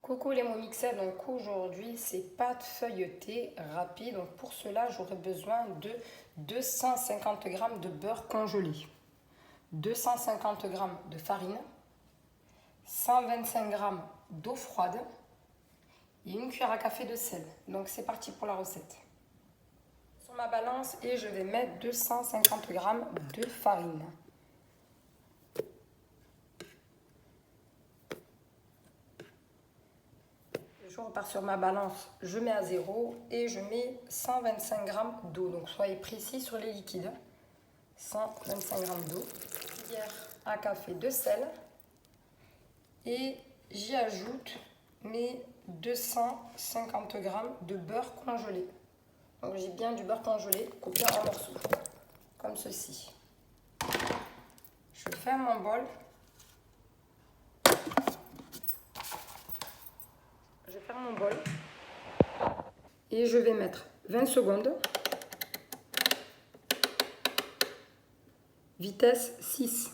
Coucou les momixés, donc aujourd'hui c'est pâte feuilletée rapide. Donc pour cela j'aurai besoin de 250 g de beurre congelé, 250 g de farine, 125 g d'eau froide et une cuillère à café de sel. Donc c'est parti pour la recette. Sur ma balance et je vais mettre 250 g de farine. Je repars sur ma balance, je mets à 0 et je mets 125 g d'eau. Donc soyez précis sur les liquides. 125 g d'eau, cuillère à café de sel et j'y ajoute mes 250 g de beurre congelé. Donc j'ai bien du beurre congelé coupé en morceaux, comme ceci. Je ferme mon bol. Je ferme mon bol et je vais mettre 20 secondes, vitesse 6.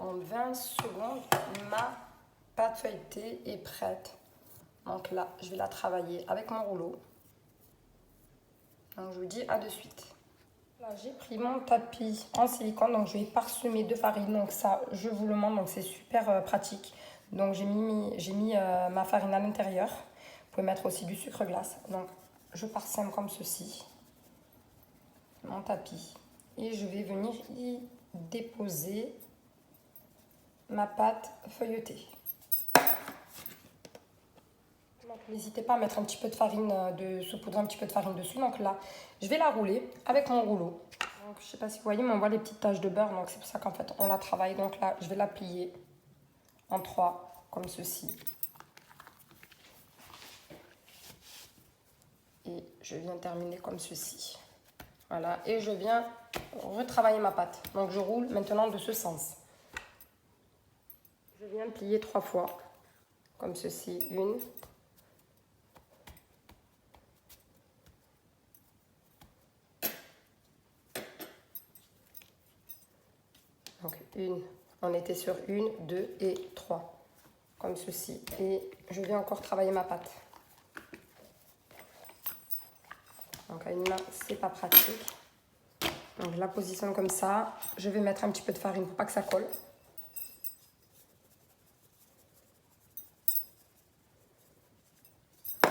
En 20 secondes, ma pâte feuilletée est prête. Donc là, je vais la travailler avec mon rouleau. Donc je vous dis à de suite. Là, j'ai pris mon tapis en silicone, donc je vais parsemer de farine. Donc ça, je vous le montre, donc c'est super pratique. Donc j'ai mis ma farine à l'intérieur. Vous pouvez mettre aussi du sucre glace. Donc je parsème comme ceci mon tapis et je vais venir y déposer ma pâte feuilletée. N'hésitez pas à mettre un petit peu de farine, de saupoudrer un petit peu de farine dessus. Donc là, je vais la rouler avec mon rouleau. Donc, je ne sais pas si vous voyez, mais on voit les petites taches de beurre. Donc c'est pour ça qu'en fait, on la travaille. Donc là, je vais la plier en 3, comme ceci. Et je viens terminer comme ceci. Voilà, et je viens retravailler ma pâte. Donc je roule maintenant de ce sens. Je viens plier 3 fois, comme ceci. 1. Donc on était sur 1, 2 et 3, comme ceci. Et je vais encore travailler ma pâte. Donc à une main, c'est pas pratique. Donc je la positionne comme ça. Je vais mettre un petit peu de farine pour pas que ça colle.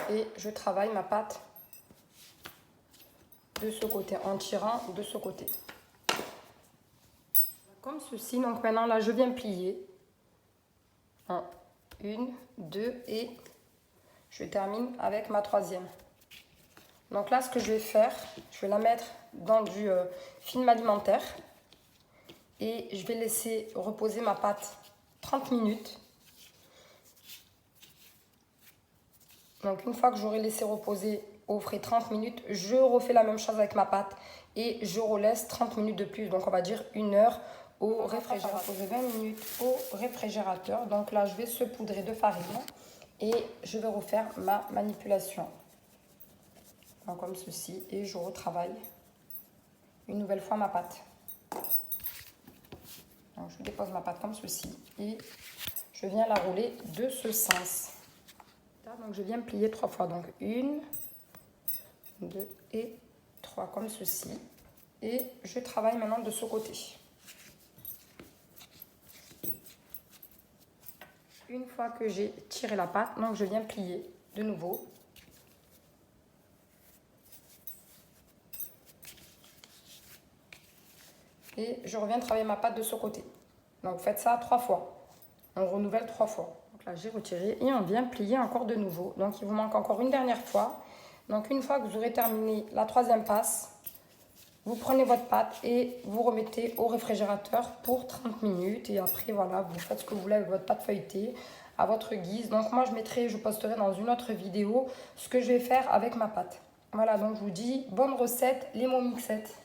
Et je travaille ma pâte de ce côté, en tirant de ce côté. Comme ceci. Donc maintenant, là, je viens plier. 1, 2 et je termine avec ma 3e. Donc là, ce que je vais faire, je vais la mettre dans du film alimentaire et je vais laisser reposer ma pâte 30 minutes. Donc une fois que j'aurai laissé reposer au frais 30 minutes, je refais la même chose avec ma pâte et je relaisse 30 minutes de plus. Donc on va dire 1 heure au réfrigérateur. Poser 20 minutes au réfrigérateur. Donc là, je vais saupoudrer de farine et je vais refaire ma manipulation. Donc comme ceci, et je retravaille une nouvelle fois ma pâte. Donc je dépose ma pâte comme ceci et je viens la rouler de ce sens. Donc je viens plier 3 fois, donc 1, 2 et 3 comme ceci. Et je travaille maintenant de ce côté. Une fois que j'ai tiré la pâte, donc je viens plier de nouveau. Et je reviens travailler ma pâte de ce côté. Donc faites ça 3 fois. On renouvelle 3 fois. Donc là, j'ai retiré et on vient plier encore de nouveau. Donc il vous manque encore une dernière fois. Donc une fois que vous aurez terminé la 3e passe, vous prenez votre pâte et vous remettez au réfrigérateur pour 30 minutes. Et après, voilà, vous faites ce que vous voulez avec votre pâte feuilletée à votre guise. Donc moi, je posterai dans une autre vidéo ce que je vais faire avec ma pâte. Voilà, donc je vous dis bonne recette, les momixettes.